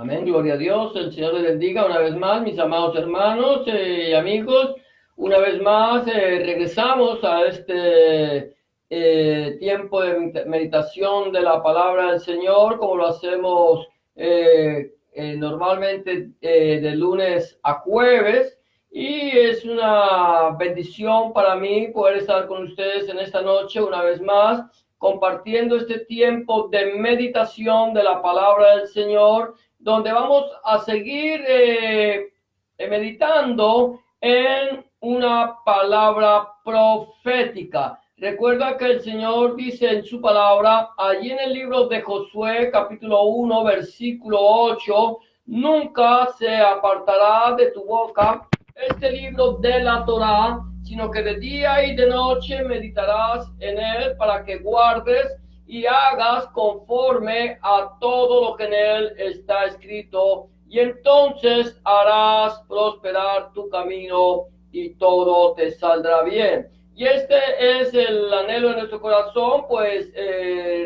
Amén, gloria a Dios. El Señor les bendiga una vez más, mis amados hermanos y amigos. Una vez más regresamos a este tiempo de meditación de la palabra del Señor, como lo hacemos normalmente de lunes a jueves. Y es una bendición para mí poder estar con ustedes en esta noche una vez más, compartiendo este tiempo de meditación de la palabra del Señor, donde vamos a seguir meditando en una palabra profética. Recuerda que el Señor dice en su palabra, allí en el libro de Josué, capítulo 1, versículo 8, nunca se apartará de tu boca este libro de la Torá, sino que de día y de noche meditarás en él para que guardes y hagas conforme a todo lo que en él está escrito, y entonces harás prosperar tu camino y todo te saldrá bien. Y este es el anhelo de nuestro corazón, pues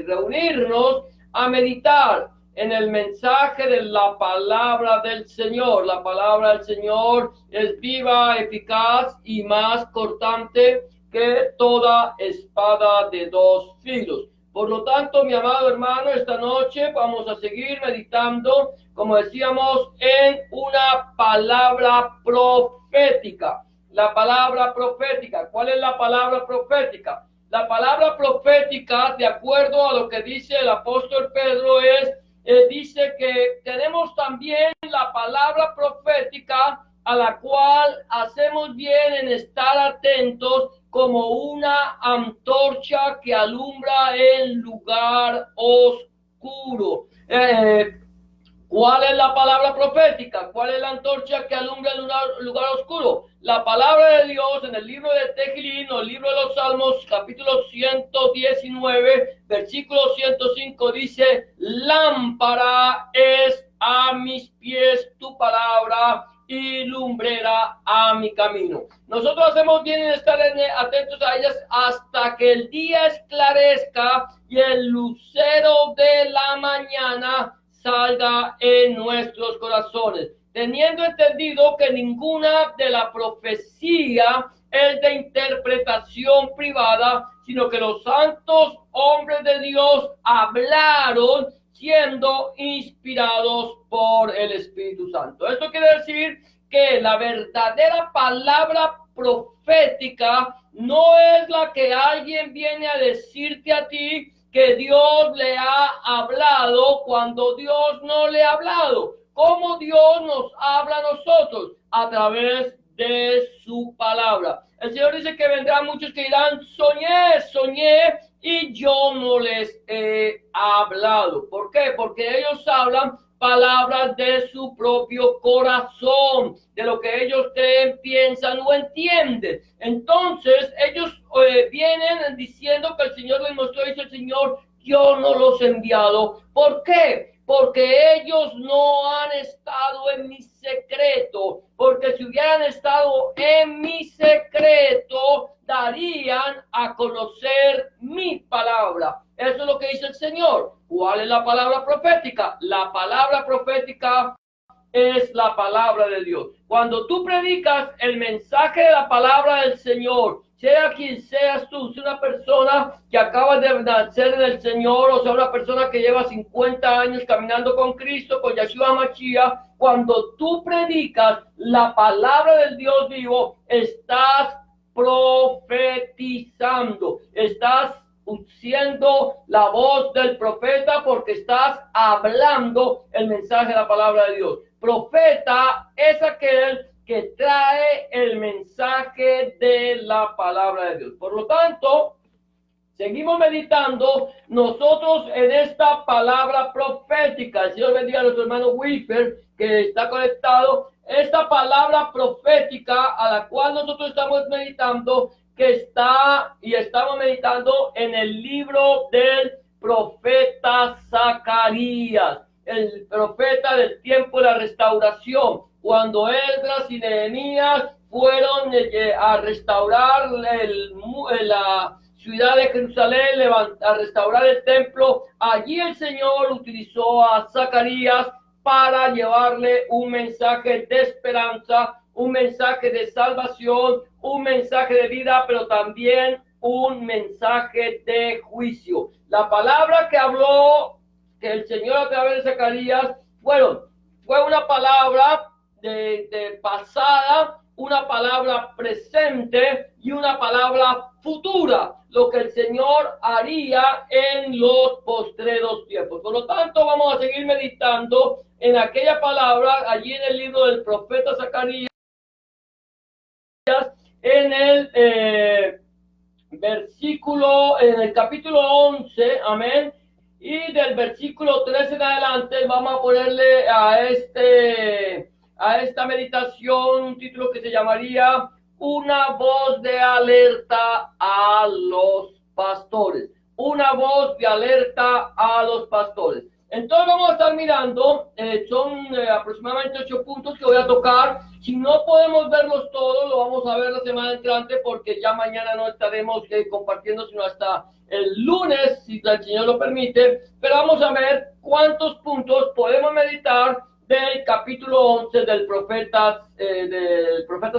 reunirnos a meditar en el mensaje de la palabra del Señor. La palabra del Señor es viva, eficaz y más cortante que toda espada de dos filos. Por lo tanto, mi amado hermano, esta noche vamos a seguir meditando, como decíamos, en una palabra profética. La palabra profética. ¿Cuál es la palabra profética? La palabra profética, de acuerdo a lo que dice el apóstol Pedro, dice que tenemos también la palabra profética, a la cual hacemos bien en estar atentos como una antorcha que alumbra el lugar oscuro. ¿Cuál es la palabra profética? ¿Cuál es la antorcha que alumbra el lugar oscuro? La palabra de Dios en el libro de Tejilín, o el libro de los Salmos, capítulo 119, versículo 105, dice: lámpara es a mis pies tu palabra y lumbrera a mi camino. Nosotros hacemos bien en estar atentos a ellas hasta que el día esclarezca y el lucero de la mañana salga en nuestros corazones, teniendo entendido que ninguna de la profecía es de interpretación privada, sino que los santos hombres de Dios hablaron siendo inspirados por el Espíritu Santo. Esto quiere decir que la verdadera palabra profética no es la que alguien viene a decirte a ti que Dios le ha hablado cuando Dios no le ha hablado. ¿Cómo Dios nos habla a nosotros? A través de su palabra. El Señor dice que vendrán muchos que dirán: soñé, y yo no les he hablado. ¿Por qué? Porque ellos hablan palabras de su propio corazón, de lo que ellos creen, piensan o entienden. Entonces ellos vienen diciendo que el Señor les mostró, dice el Señor: yo no los he enviado. ¿Por qué? Porque ellos no han estado en mi secreto, porque si hubieran estado en mi secreto, darían a conocer mi palabra. Eso es lo que dice el Señor. ¿Cuál es la palabra profética? La palabra profética es la palabra de Dios. Cuando tú predicas el mensaje de la palabra del Señor, sea quien seas tú, sea una persona que acaba de nacer del Señor, o sea una persona que lleva 50 años caminando con Cristo, con Yeshua Mashiach, cuando tú predicas la palabra del Dios vivo, estás profetizando, estás siendo la voz del profeta, porque estás hablando el mensaje de la palabra de Dios. Profeta es aquel que trae el mensaje de la palabra de Dios. Por lo tanto, seguimos meditando nosotros en esta palabra profética. El Señor bendiga a nuestro hermano Wilfer, que está conectado. Esta palabra profética a la cual nosotros estamos meditando, estamos meditando en el libro del profeta Zacarías, el profeta del tiempo de la restauración, cuando Esdras y Nehemías fueron a restaurar la ciudad de Jerusalén, a restaurar el templo. Allí el Señor utilizó a Zacarías para llevarle un mensaje de esperanza, un mensaje de salvación, un mensaje de vida, pero también un mensaje de juicio. La palabra que habló que el Señor a través de Zacarías fue una palabra de pasada, una palabra presente y una palabra futura, lo que el Señor haría en los postreros tiempos. Por lo tanto, vamos a seguir meditando en aquella palabra allí en el libro del profeta Zacarías, en el en el capítulo 11, amén, y del versículo 13 en adelante vamos a ponerle a esta meditación un título que se llamaría Una voz de alerta a los pastores. Una voz de alerta a los pastores. Entonces vamos a estar mirando, son aproximadamente 8 puntos que voy a tocar. Si no podemos verlos todos, lo vamos a ver la semana entrante porque ya mañana no estaremos compartiendo, sino hasta el lunes, si el Señor lo permite. Pero vamos a ver cuántos puntos podemos meditar del capítulo 11 del profeta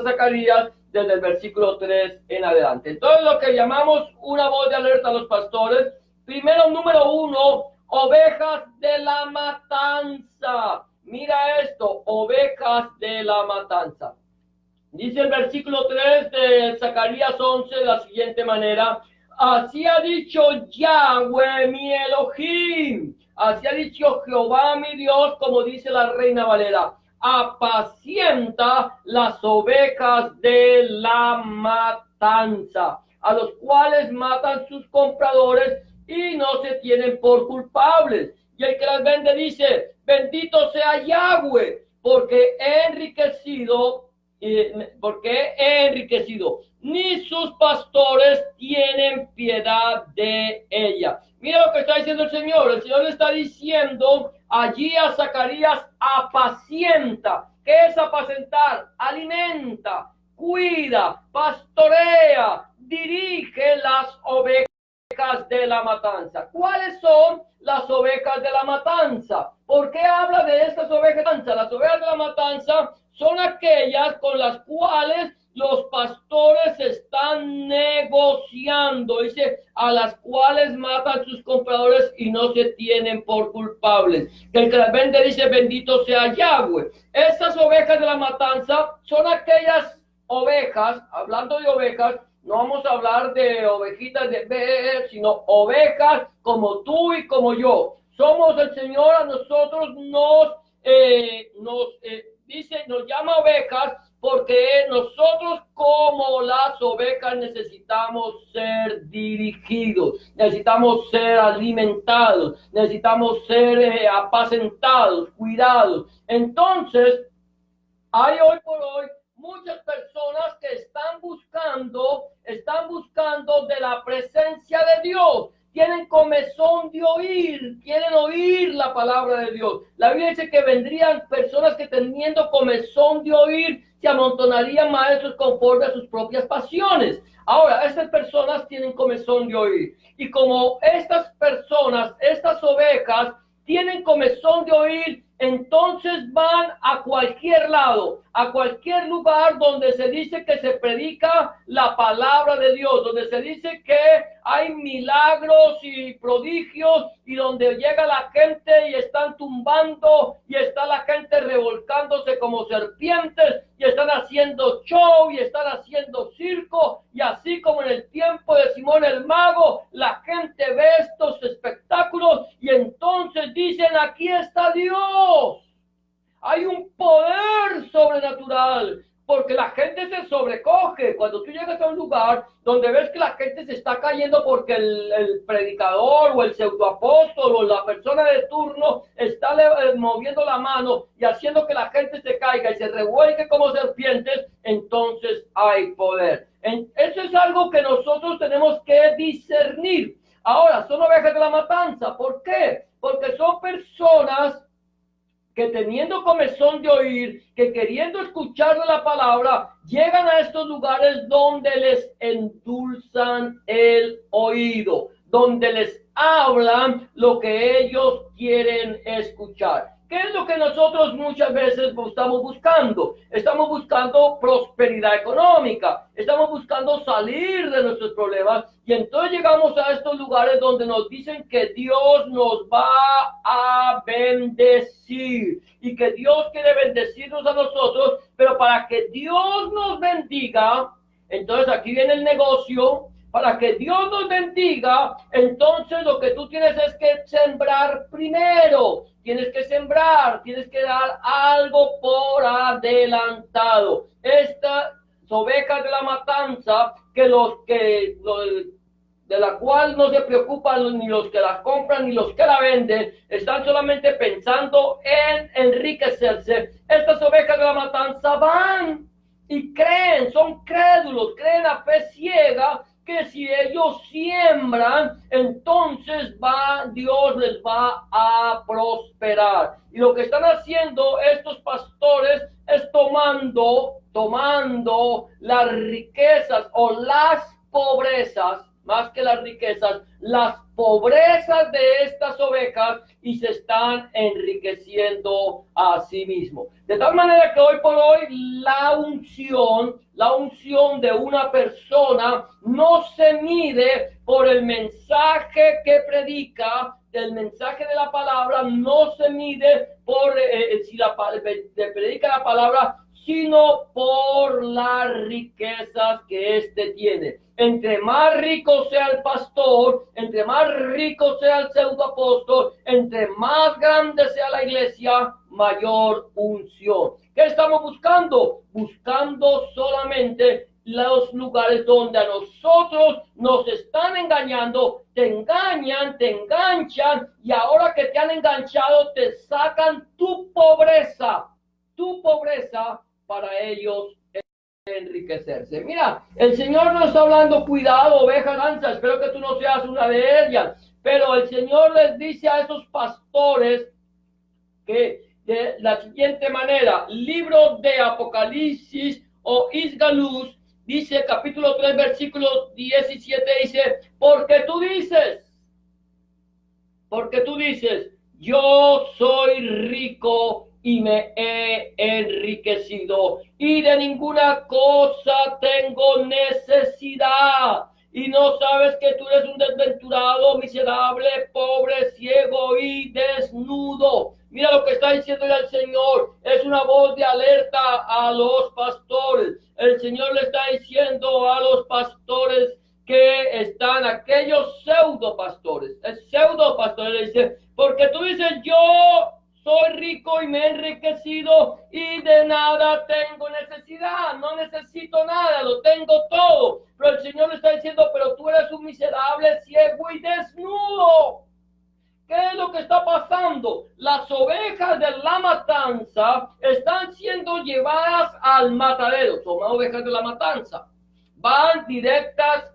Zacarías, desde el versículo 3 en adelante. Entonces, lo que llamamos una voz de alerta a los pastores, primero, número 1, ovejas de la matanza. Mira esto, ovejas de la matanza. Dice el versículo 3 de Zacarías 11 de la siguiente manera: así ha dicho Yahweh mi Elohim, así ha dicho Jehová mi Dios, como dice la Reina Valera: apacienta las ovejas de la matanza, a los cuales matan sus compradores y no se tienen por culpables. Y el que las vende dice: bendito sea Yahweh, porque he enriquecido, ni sus pastores tienen piedad de ella. Mira lo que está diciendo el Señor. El Señor le está diciendo allí a Zacarías: apacienta. ¿Qué es apacentar? Alimenta, cuida, pastorea, dirige las ovejas de la matanza. ¿Cuáles son las ovejas de la matanza? ¿Por qué habla de estas ovejas de la matanza? Las ovejas de la matanza son aquellas con las cuales los pastores están negociando, dice, a las cuales matan sus compradores y no se tienen por culpables. El que las vende dice: bendito sea Yahweh. Estas ovejas de la matanza son aquellas ovejas, hablando de ovejas, no vamos a hablar de ovejitas de ver, sino ovejas como tú y como yo. Somos el Señor, a nosotros nos llama ovejas porque nosotros como las ovejas necesitamos ser dirigidos, necesitamos ser alimentados, necesitamos ser apacentados, cuidados. Entonces, hay hoy por hoy muchas personas que están buscando de la presencia de Dios. Tienen comezón de oír, quieren oír la palabra de Dios. La Biblia dice que vendrían personas que teniendo comezón de oír, se amontonarían maestros conforme a sus propias pasiones. Ahora, estas personas tienen comezón de oír. Y como estas personas, estas ovejas, tienen comezón de oír, entonces van a cualquier lado, a cualquier lugar donde se dice que se predica la palabra de Dios, donde se dice que hay milagros y prodigios y donde llega la gente y están tumbando y está la gente revolcándose como serpientes y están haciendo show y están haciendo circo, y así como en el tiempo de Simón el Mago, la gente ve estos espectáculos y entonces dicen: aquí está Dios. Hay un poder sobrenatural, porque la gente se sobrecoge. Cuando tú llegas a un lugar donde ves que la gente se está cayendo porque el predicador o el pseudoapóstol o la persona de turno está moviendo la mano y haciendo que la gente se caiga y se revuelque como serpientes, entonces hay poder. Eso es algo que nosotros tenemos que discernir. Ahora, son ovejas de la matanza. ¿Por qué? Porque son personas que teniendo comezón de oír, que queriendo escuchar la palabra, llegan a estos lugares donde les endulzan el oído, donde les hablan lo que ellos quieren escuchar. ¿Qué es lo que nosotros muchas veces estamos buscando? Estamos buscando prosperidad económica, estamos buscando salir de nuestros problemas y entonces llegamos a estos lugares donde nos dicen que Dios nos va a bendecir y que Dios quiere bendecirnos a nosotros, pero para que Dios nos bendiga, entonces aquí viene el negocio. Para que Dios nos bendiga, entonces lo que tú tienes es que sembrar primero. Tienes que sembrar, tienes que dar algo por adelantado. Estas ovejas de la matanza, de la cual no se preocupan ni los que la compran ni los que la venden, están solamente pensando en enriquecerse. Estas ovejas de la matanza van y creen, son crédulos, creen a fe ciega, que si ellos siembran, entonces Dios les va a prosperar. Y lo que están haciendo estos pastores es tomando las riquezas o las pobrezas, más que las riquezas, las pobrezas de estas ovejas y se están enriqueciendo a sí mismos. De tal manera que hoy por hoy la unción de una persona no se mide por el mensaje que predica. El mensaje de la palabra no se mide por si predica la palabra, sino por las riquezas que éste tiene. Entre más rico sea el pastor, entre más rico sea el pseudoapóstol, entre más grande sea la iglesia, mayor unción. ¿Qué estamos buscando? Buscando solamente los lugares donde a nosotros nos están engañando, te engañan, te enganchan, y ahora que te han enganchado, te sacan tu pobreza para ellos enriquecerse. Mira, el Señor nos está hablando, cuidado, oveja gansa, espero que tú no seas una de ellas, pero el Señor les dice a esos pastores que de la siguiente manera, libro de Apocalipsis o Isgalus, dice capítulo 3, versículo 17, dice, porque tú dices, yo soy rico y me he enriquecido y de ninguna cosa tengo necesidad. Y no sabes que tú eres un desventurado, miserable, pobre, ciego y desnudo. Mira lo que está diciendo el Señor. Es una voz de alerta a los pastores. El Señor le está diciendo a los pastores que están, aquellos pseudopastores. El pseudopastor le dice, porque tú dices, yo soy rico y me he enriquecido y de nada tengo necesidad, no necesito nada, lo tengo todo. Pero el Señor le está diciendo, pero tú eres un miserable, ciego y desnudo. ¿Qué es lo que está pasando? Las ovejas de la matanza están siendo llevadas al matadero. Son ovejas de la matanza. Van directas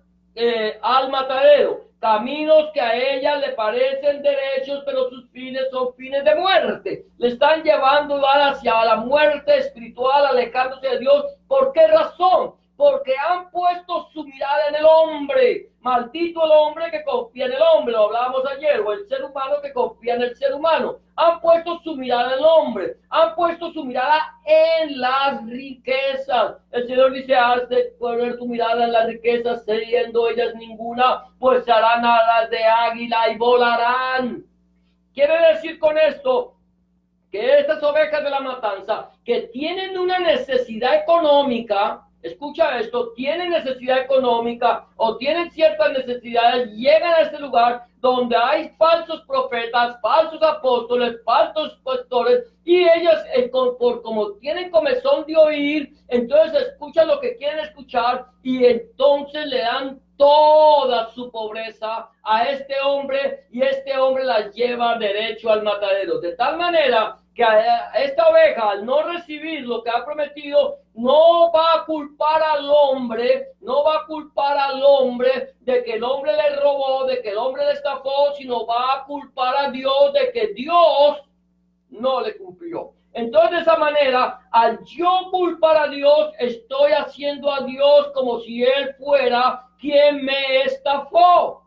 al matadero. Caminos que a ellas le parecen derechos, pero sus fines son fines de muerte. Le están llevando hacia la muerte espiritual, alejándose de Dios. ¿Por qué razón? Porque han puesto su mirada en el hombre. Maldito el hombre que confía en el hombre, lo hablábamos ayer, o el ser humano que confía en el ser humano. Han puesto su mirada en el hombre, han puesto su mirada en las riquezas. El Señor dice, has de poner tu mirada en las riquezas, siendo ellas ninguna, pues se harán alas de águila y volarán. Quiere decir con esto que estas ovejas de la matanza, que tienen una necesidad económica, escucha esto, tienen necesidad económica o tienen ciertas necesidades, llegan a este lugar donde hay falsos profetas, falsos apóstoles, falsos pastores, y ellos, como tienen comezón de oír, entonces escuchan lo que quieren escuchar y entonces le dan toda su pobreza a este hombre y este hombre la lleva derecho al matadero. De tal manera que a esta oveja, al no recibir lo que ha prometido, no va a culpar al hombre, de que el hombre le robó, de que el hombre le estafó, sino va a culpar a Dios de que Dios no le cumplió. Entonces, de esa manera, al yo culpar a Dios, estoy haciendo a Dios como si Él fuera quien me estafó.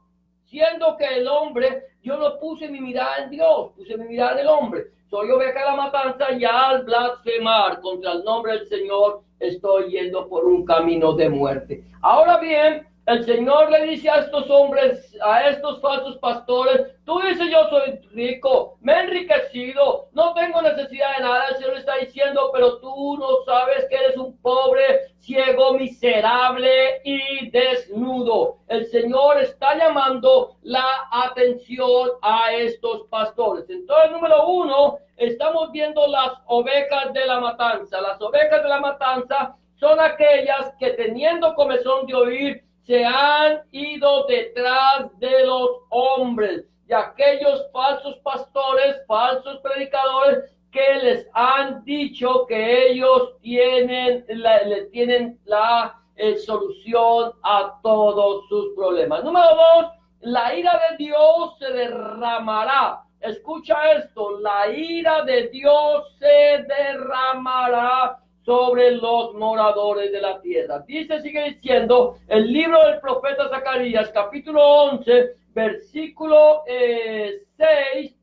siendo que el hombre, yo no puse mi mirada en Dios, puse mi mirada en el hombre. Soy oveja de la matanza y al blasfemar contra el nombre del Señor estoy yendo por un camino de muerte. Ahora bien, el Señor le dice a estos hombres, a estos falsos pastores, tú dices yo soy rico, me he enriquecido, no tengo necesidad de nada. El Señor está diciendo, pero tú no sabes que eres un pobre, ciego, miserable y desnudo. El Señor está llamando la atención a estos pastores. Entonces, número uno, estamos viendo las ovejas de la matanza. Las ovejas de la matanza son aquellas que teniendo comezón de oír, se han ido detrás de los hombres, de aquellos falsos pastores, falsos predicadores que les han dicho que ellos tienen la solución a todos sus problemas. Número dos, la ira de Dios se derramará. Escucha esto, la ira de Dios se derramará sobre los moradores de la tierra. Dice, sigue diciendo, el libro del profeta Zacarías, capítulo 11, versículo 6,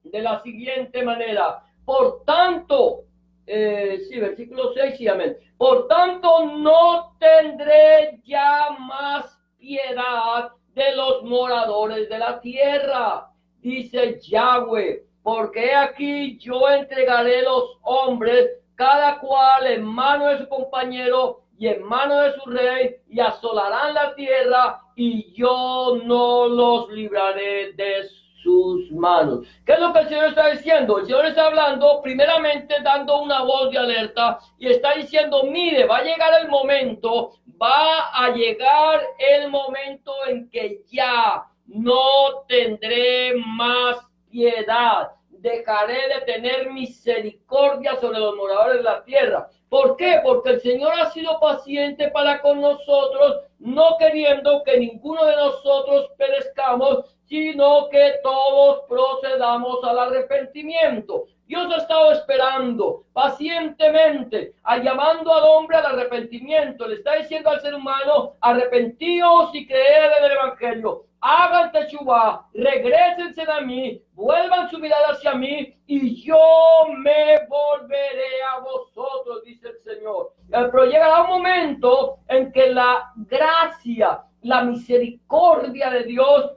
de la siguiente manera. Por tanto, versículo 6, sí, amén. Por tanto, no tendré ya más piedad de los moradores de la tierra, dice Yahweh, porque aquí yo entregaré los hombres cada cual en mano de su compañero y en mano de su rey, y asolarán la tierra, y yo no los libraré de sus manos. ¿Qué es lo que el Señor está diciendo? El Señor está hablando, primeramente dando una voz de alerta, y está diciendo, mire, va a llegar el momento en que ya no tendré más piedad. Dejaré de tener misericordia sobre los moradores de la tierra. ¿Por qué? Porque el Señor ha sido paciente para con nosotros, no queriendo que ninguno de nosotros perezcamos, sino que todos procedamos al arrepentimiento. Dios ha estado esperando pacientemente, llamando al hombre al arrepentimiento. Le está diciendo al ser humano, arrepentíos y creed en el Evangelio. Hagan teshuvá, regrésense a mí, vuelvan su mirada hacia mí y yo me volveré a vosotros, dice el Señor. Pero llegará un momento en que la gracia, la misericordia de Dios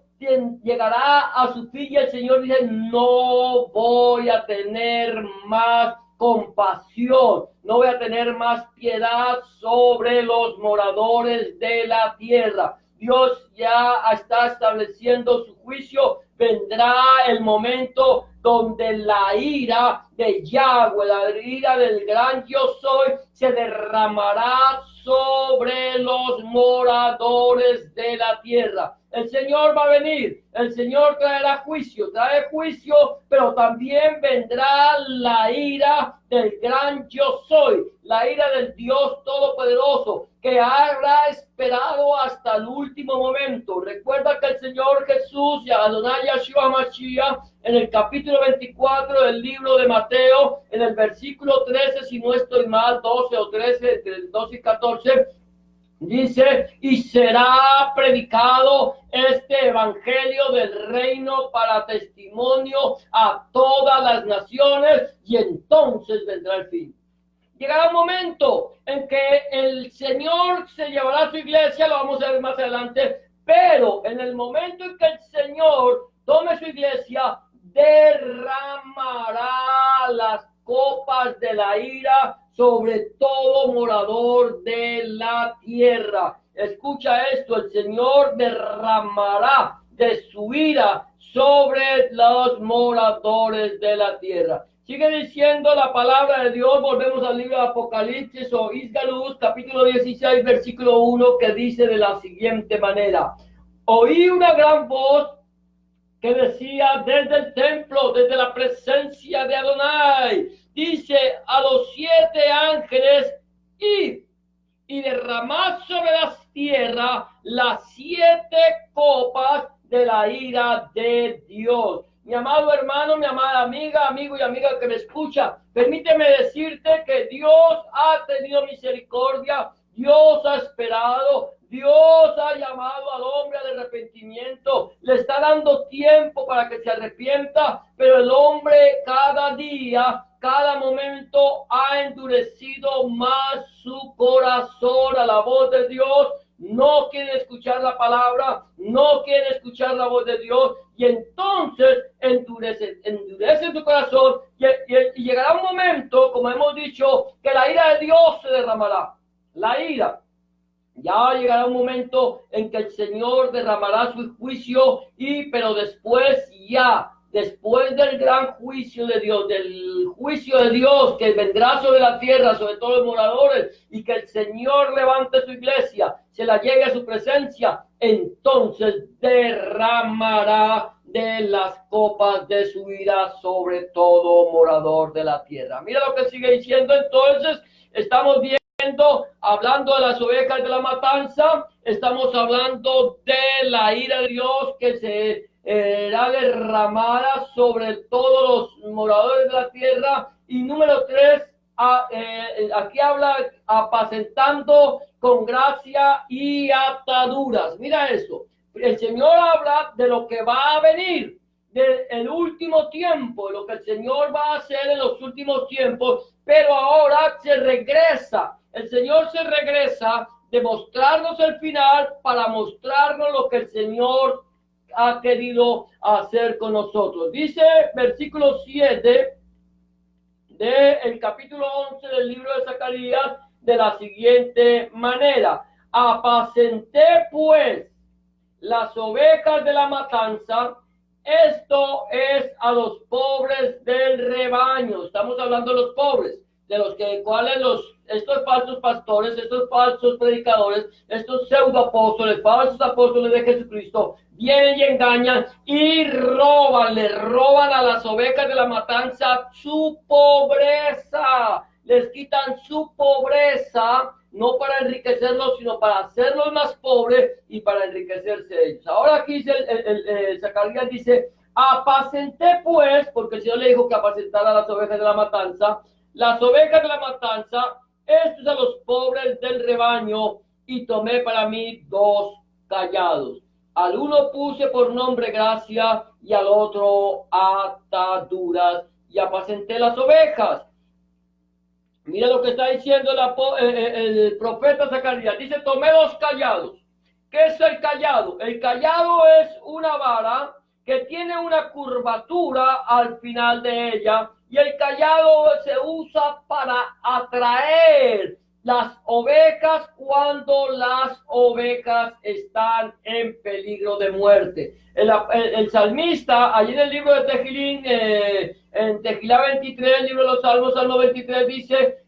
llegará a su fin y el Señor dice, no voy a tener más compasión, no voy a tener más piedad sobre los moradores de la tierra. Dios ya está estableciendo su juicio. Vendrá el momento donde la ira de Yahweh, la ira del gran yo soy, se derramará sobre los moradores de la tierra. El Señor va a venir, el Señor trae juicio, pero también vendrá la ira del gran yo soy, la ira del Dios Todopoderoso, que habrá esperado hasta el último momento. Recuerda que el Señor Jesús y Adonai Yeshua Mashiach, en el capítulo 24 del libro de Mateo, en el versículo 13, si no estoy mal, 12 o 13, entre el 12 y 14, dice, y será predicado este evangelio del reino para testimonio a todas las naciones, y entonces vendrá el fin. Llegará un momento en que el Señor se llevará a su iglesia, lo vamos a ver más adelante, pero en el momento en que el Señor tome su iglesia, derramará las copas de la ira sobre todo morador de la tierra. Escucha esto, el Señor derramará de su ira sobre los moradores de la tierra. Sigue diciendo la palabra de Dios, volvemos al libro de Apocalipsis o Isgalus, capítulo 16, versículo 1, que dice de la siguiente manera, oí una gran voz que decía desde el templo, desde la presencia de Adonai, dice a los 7 ángeles, y derramad sobre la tierra las 7 copas de la ira de Dios. Mi amado hermano, mi amada amiga, amigo y amiga que me escucha, permíteme decirte que Dios ha tenido misericordia Dios ha esperado, Dios ha llamado al hombre al arrepentimiento, le está dando tiempo para que se arrepienta, pero el hombre cada día, cada momento ha endurecido más su corazón a la voz de Dios. No quiere escuchar la palabra, no quiere escuchar la voz de Dios, y entonces endurece su corazón, y llegará un momento, como hemos dicho, que la ira de Dios se derramará. La ira. Ya llegará un momento en que el Señor derramará su juicio, pero después del gran juicio de Dios, del juicio de Dios que vendrá sobre la tierra, sobre todos los moradores, y que el Señor levante su iglesia, se la llegue a su presencia, entonces derramará de las copas de su ira sobre todo morador de la tierra. Mira lo que sigue diciendo entonces. Estamos hablando de las ovejas de la matanza, estamos hablando de la ira de Dios que será derramada sobre todos los moradores de la tierra. Y número 3, aquí habla apacentando con gracia y ataduras. Mira eso, el Señor habla de lo que va a venir, del último tiempo, lo que el Señor va a hacer en los últimos tiempos, pero ahora se regresa. El Señor se regresa de mostrarnos el final para mostrarnos lo que el Señor ha querido hacer con nosotros. Dice versículo 7 del capítulo 11 del libro de Zacarías de la siguiente manera: apacenté pues las ovejas de la matanza, esto es a los pobres del rebaño. Estamos hablando de los pobres, de los cuales estos falsos pastores, estos falsos predicadores, estos pseudoapóstoles, falsos apóstoles de Jesucristo, vienen y engañan y le roban a las ovejas de la matanza su pobreza, les quitan su pobreza, no para enriquecerlos, sino para hacerlos más pobres y para enriquecerse ellos. Ahora aquí dice Zacarías dice: apacenté pues, porque el Señor le dijo que apacentara las ovejas de la matanza, las ovejas de la matanza, estos a los pobres del rebaño, y tomé para mí 2 callados. Al uno puse por nombre gracia, y al otro ataduras, y apacenté las ovejas. Mira lo que está diciendo el profeta Zacarías. Dice: tomé 2 callados. ¿Qué es el callado? El callado es una vara que tiene una curvatura al final de ella, y el callado se usa para atraer las ovejas cuando las ovejas están en peligro de muerte. El salmista, allí en el libro de Tejilín, en Tejilá 23, el libro de los Salmos, Salmo 23, dice: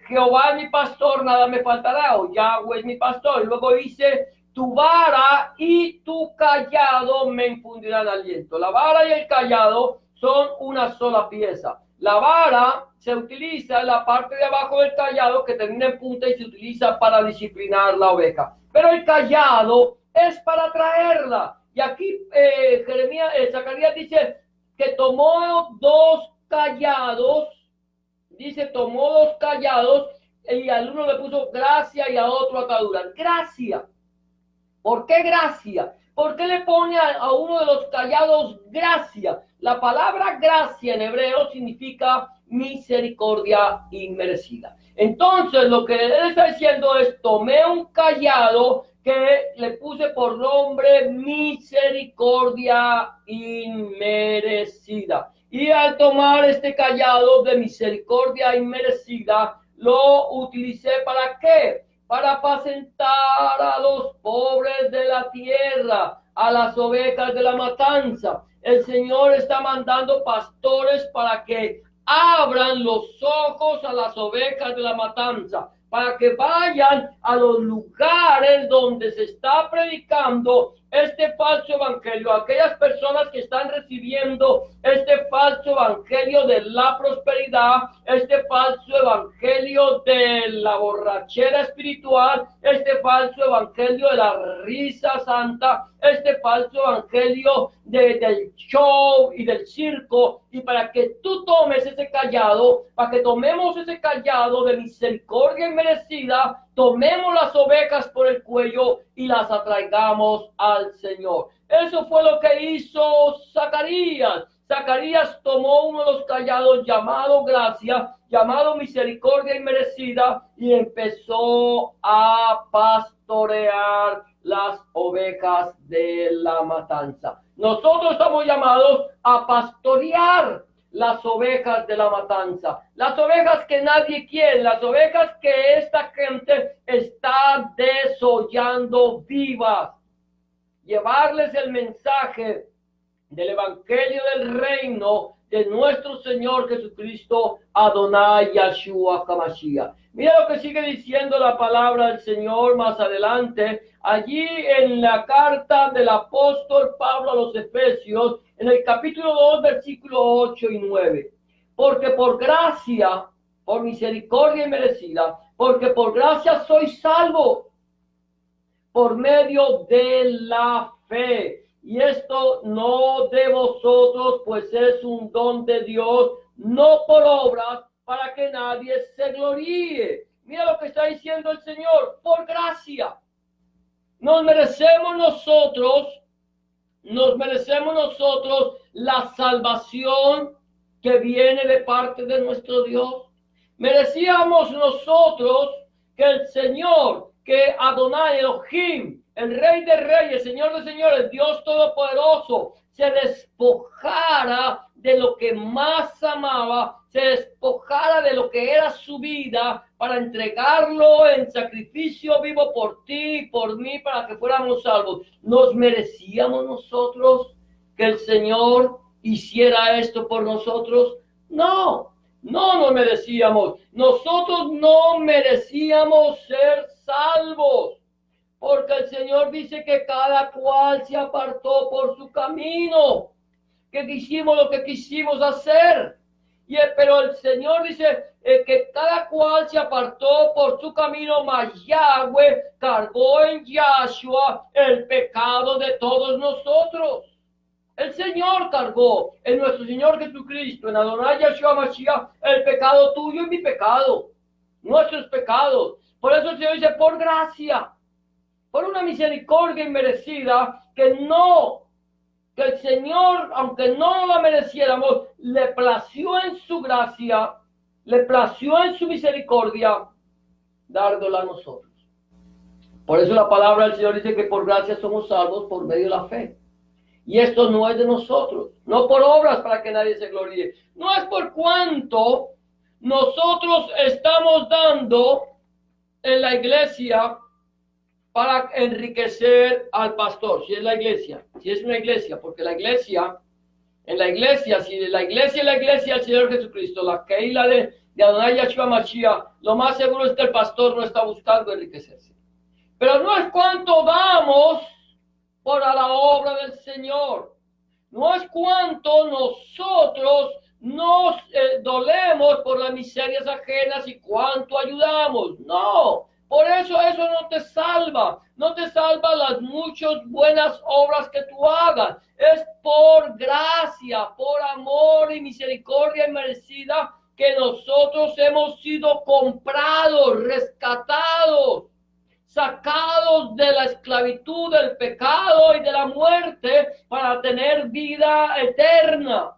Jehová es mi pastor, nada me faltará, o Yahweh es mi pastor. Y luego dice: tu vara y tu callado me infundirán aliento. La vara y el callado son una sola pieza. La vara se utiliza en la parte de abajo del callado, que termina en punta, y se utiliza para disciplinar la oveja. Pero el callado es para traerla. Y aquí Zacarías dice que tomó 2 callados. Dice: tomó 2 callados, y al uno le puso gracia y a otro atadura. Gracia. ¿Por qué gracia? ¿Por qué le pone a uno de los callados gracia? La palabra gracia en hebreo significa misericordia inmerecida. Entonces, lo que él está diciendo es: tomé un callado que le puse por nombre misericordia inmerecida. Y al tomar este callado de misericordia inmerecida, lo utilicé ¿para qué? Para apacentar a los pobres de la tierra, a las ovejas de la matanza. El Señor está mandando pastores para que abran los ojos a las ovejas de la matanza, para que vayan a los lugares donde se está predicando este falso evangelio, aquellas personas que están recibiendo este falso evangelio de la prosperidad, este falso evangelio de la borrachera espiritual, este falso evangelio de la risa santa, este falso evangelio del show y del circo, y para que tú tomes ese callado, para que tomemos ese callado de misericordia inmerecida, tomemos las ovejas por el cuello y las atraigamos al Señor. Eso fue lo que hizo Zacarías. Zacarías tomó uno de los callados llamado gracia, llamado misericordia inmerecida, y empezó a pastorear las ovejas de la matanza. Nosotros estamos llamados a pastorear las ovejas de la matanza, las ovejas que nadie quiere, las ovejas que esta gente está desollando vivas. Llevarles el mensaje del evangelio del reino de nuestro Señor Jesucristo, Adonai Yahshua HaMashiach. Mira lo que sigue diciendo la palabra del Señor más adelante, allí en la carta del apóstol Pablo a los Efesios, en el capítulo 2, versículos 8 y 9. Porque por gracia, por misericordia inmerecida, porque por gracia sois salvos, por medio de la fe. Y esto no de vosotros, pues es un don de Dios, no por obras, para que nadie se gloríe. Mira lo que está diciendo el Señor, por gracia. Nos merecemos nosotros la salvación que viene de parte de nuestro Dios. Merecíamos nosotros que el Señor, que Adonai Elohim, el Rey de Reyes, Señor de Señores, Dios Todopoderoso, se despojara de lo que más amaba, se despojara de lo que era su vida para entregarlo en sacrificio vivo por ti y por mí para que fuéramos salvos. ¿Nos merecíamos nosotros que el Señor hiciera esto por nosotros? No, no nos merecíamos. Nosotros no merecíamos ser salvos. Porque el Señor dice que cada cual se apartó por su camino, que hicimos lo que quisimos hacer. Pero el Señor dice que cada cual se apartó por su camino, mas Yahweh cargó en Yahshua el pecado de todos nosotros. El Señor cargó en nuestro Señor Jesucristo, en Adonai Yahshua Mashiach, el pecado tuyo y mi pecado, nuestros pecados. Por eso el Señor dice, por gracia, por una misericordia inmerecida, que el Señor, aunque no la mereciéramos, le plació en su gracia, le plació en su misericordia, dárnosla a nosotros. Por eso la palabra del Señor dice que por gracia somos salvos por medio de la fe. Y esto no es de nosotros, no por obras para que nadie se gloríe. No es por cuanto nosotros estamos dando en la iglesia para enriquecer al pastor, si es la iglesia, si es una iglesia, porque la iglesia, en la iglesia, si la iglesia es la iglesia del Señor Jesucristo, la Keila de Adonai Yahshua Mashiach, lo más seguro es que el pastor no está buscando enriquecerse. Pero no es cuánto damos por a la obra del Señor, no es cuánto nosotros nos dolemos por las miserias ajenas y cuánto ayudamos, no. Por eso no te salva, no te salva las muchas buenas obras que tú hagas. Es por gracia, por amor y misericordia inmerecida que nosotros hemos sido comprados, rescatados, sacados de la esclavitud, del pecado y de la muerte para tener vida eterna.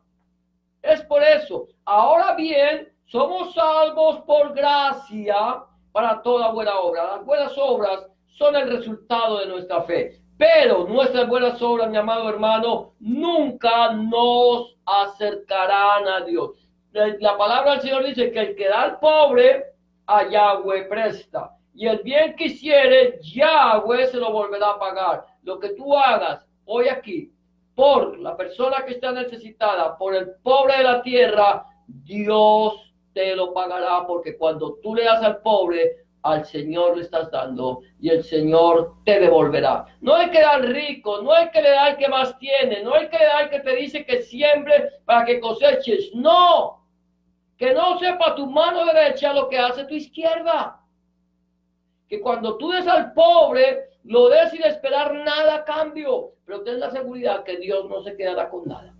Es por eso. Ahora bien, somos salvos por gracia para toda buena obra. Las buenas obras son el resultado de nuestra fe. Pero nuestras buenas obras, mi amado hermano, nunca nos acercarán a Dios. La palabra del Señor dice que el que da al pobre, a Yahweh presta. Y el bien que hiciere, Yahweh se lo volverá a pagar. Lo que tú hagas hoy aquí, por la persona que está necesitada, por el pobre de la tierra, Dios te lo pagará, porque cuando tú le das al pobre, al Señor le estás dando y el Señor te devolverá. No hay que dar rico, no hay que le dar el que más tiene, no hay que le dar el que te dice que siembre para que coseches. No, que no sepa tu mano derecha lo que hace tu izquierda. Que cuando tú des al pobre, lo des sin esperar nada a cambio, pero ten la seguridad que Dios no se quedará con nada.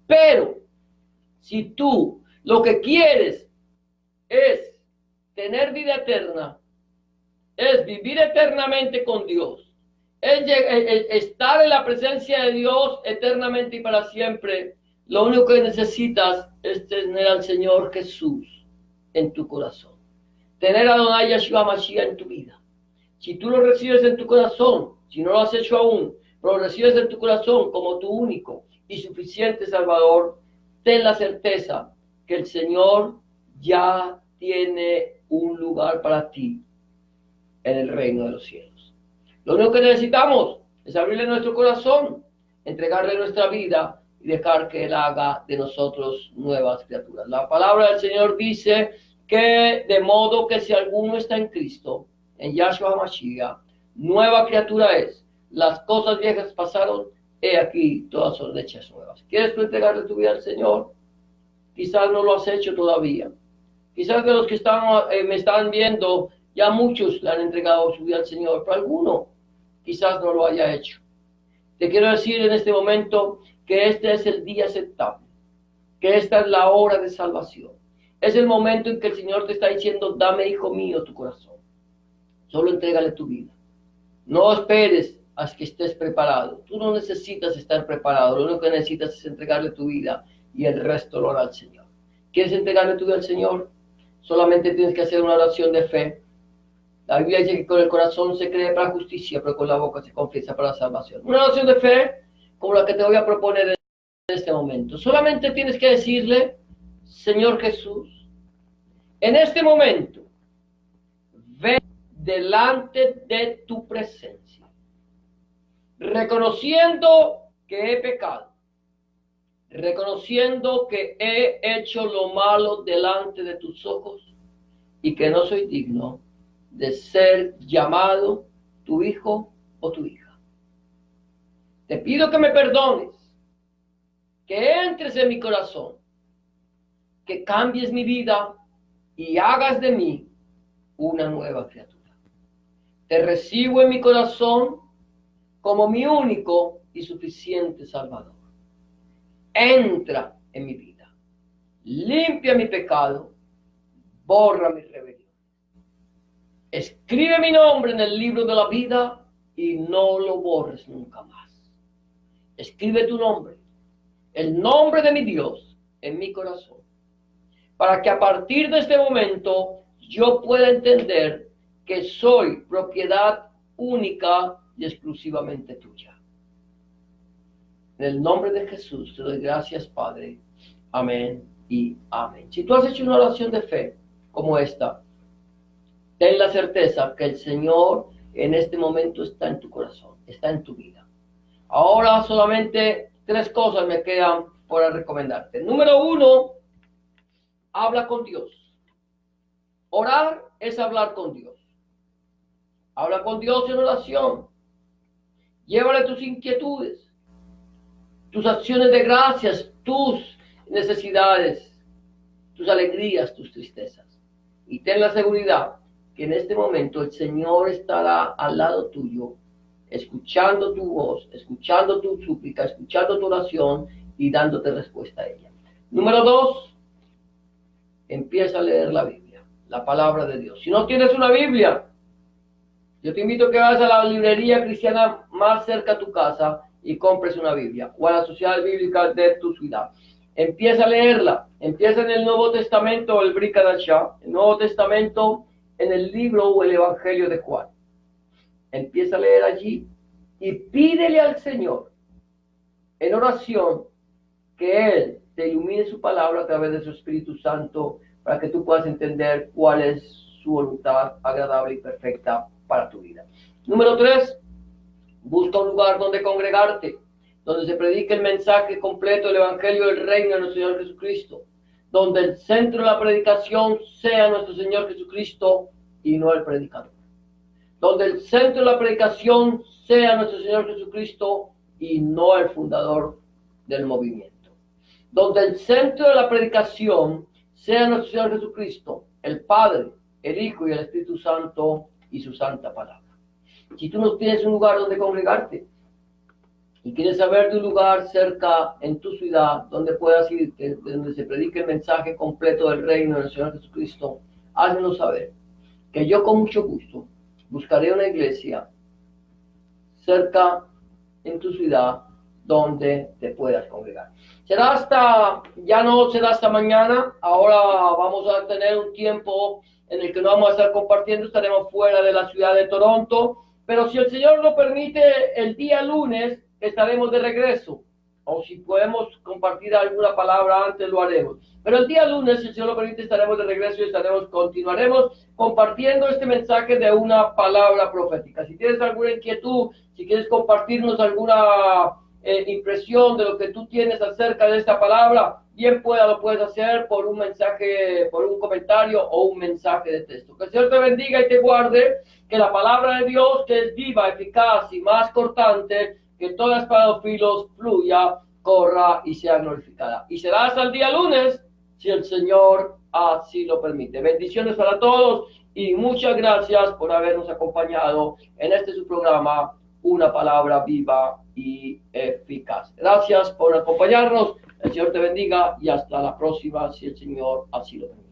Pero si tú lo que quieres es tener vida eterna, es vivir eternamente con Dios, es estar en la presencia de Dios eternamente y para siempre. Lo único que necesitas es tener al Señor Jesús en tu corazón, tener a Adonai Yeshua Mashiach en tu vida. Si tú lo recibes en tu corazón, si no lo has hecho aún, pero lo recibes en tu corazón como tu único y suficiente Salvador, ten la certeza que el Señor ya tiene un lugar para ti en el reino de los cielos. Lo único que necesitamos es abrirle nuestro corazón, entregarle nuestra vida y dejar que Él haga de nosotros nuevas criaturas. La palabra del Señor dice que de modo que si alguno está en Cristo, en Yahshua Mashiach, nueva criatura es. Las cosas viejas pasaron, he aquí, todas son hechas nuevas. ¿Quieres tú entregarle tu vida al Señor? Quizás no lo has hecho todavía. Quizás de los que me están viendo, ya muchos le han entregado su vida al Señor, pero alguno quizás no lo haya hecho. Te quiero decir en este momento que este es el día aceptable, que esta es la hora de salvación. Es el momento en que el Señor te está diciendo, dame, hijo mío, tu corazón. Solo entrégale tu vida. No esperes hasta que estés preparado. Tú no necesitas estar preparado. Lo único que necesitas es entregarle tu vida y el resto lo hará el Señor. ¿Quieres entregarle tu vida al Señor? Solamente tienes que hacer una oración de fe. La Biblia dice que con el corazón se cree para justicia, pero con la boca se confiesa para salvación. Una oración de fe como la que te voy a proponer en este momento. Solamente tienes que decirle, Señor Jesús, en este momento, ven delante de tu presencia, reconociendo que he pecado, reconociendo que he hecho lo malo delante de tus ojos y que no soy digno de ser llamado tu hijo o tu hija. Te pido que me perdones, que entres en mi corazón, que cambies mi vida y hagas de mí una nueva criatura. Te recibo en mi corazón como mi único y suficiente Salvador. Entra en mi vida, limpia mi pecado, borra mi rebelión. Escribe mi nombre en el libro de la vida y no lo borres nunca más. Escribe tu nombre, el nombre de mi Dios, en mi corazón, para que a partir de este momento yo pueda entender que soy propiedad única y exclusivamente tuya. En el nombre de Jesús te doy gracias, Padre. Amén y amén. Si tú has hecho una oración de fe como esta, ten la certeza que el Señor en este momento está en tu corazón, está en tu vida. Ahora solamente 3 cosas me quedan para recomendarte. Número 1, habla con Dios. Orar es hablar con Dios. Habla con Dios en oración. Llévale tus inquietudes, tus acciones de gracias, tus necesidades, tus alegrías, tus tristezas. Y ten la seguridad que en este momento el Señor estará al lado tuyo, escuchando tu voz, escuchando tu súplica, escuchando tu oración y dándote respuesta a ella. Número 2, empieza a leer la Biblia, la palabra de Dios. Si no tienes una Biblia, yo te invito a que vayas a la librería cristiana más cerca a tu casa y compres una Biblia o a la sociedad bíblica de tu ciudad. Empieza a leerla. Empieza en el Nuevo Testamento, el Brit Hadashah, el Nuevo Testamento en el libro o el Evangelio de Juan. Empieza a leer allí y pídele al Señor en oración que Él te ilumine su palabra a través de su Espíritu Santo para que tú puedas entender cuál es su voluntad agradable y perfecta para tu vida. Número 3, busca un lugar donde congregarte, donde se predique el mensaje completo del Evangelio del Reino de nuestro Señor Jesucristo, donde el centro de la predicación sea nuestro Señor Jesucristo y no el predicador. Donde el centro de la predicación sea nuestro Señor Jesucristo y no el fundador del movimiento. Donde el centro de la predicación sea nuestro Señor Jesucristo, el Padre, el Hijo y el Espíritu Santo y su santa palabra. Si tú no tienes un lugar donde congregarte y quieres saber de un lugar cerca en tu ciudad donde puedas ir, donde se predique el mensaje completo del reino del Señor Jesucristo, házmelo saber, que yo con mucho gusto buscaré una iglesia cerca en tu ciudad donde te puedas congregar. Ya no será hasta mañana. Ahora vamos a tener un tiempo en el que no vamos a estar compartiendo, estaremos fuera de la ciudad de Toronto, pero si el Señor lo permite, el día lunes estaremos de regreso, o si podemos compartir alguna palabra antes, lo haremos. Pero el día lunes, si el Señor lo permite, estaremos de regreso y continuaremos compartiendo este mensaje de una palabra profética. Si tienes alguna inquietud, si quieres compartirnos alguna impresión de lo que tú tienes acerca de esta palabra, bien lo puedes hacer por un mensaje, por un comentario o un mensaje de texto. Que el Señor te bendiga y te guarde, que la palabra de Dios, que es viva, eficaz y más cortante que toda espada de dos filos, fluya, corra y sea glorificada. Y será hasta el día lunes, si el Señor así lo permite. Bendiciones para todos y muchas gracias por habernos acompañado en su programa, Una Palabra Viva y Eficaz. Gracias por acompañarnos. El Señor te bendiga y hasta la próxima, si el Señor así lo permite.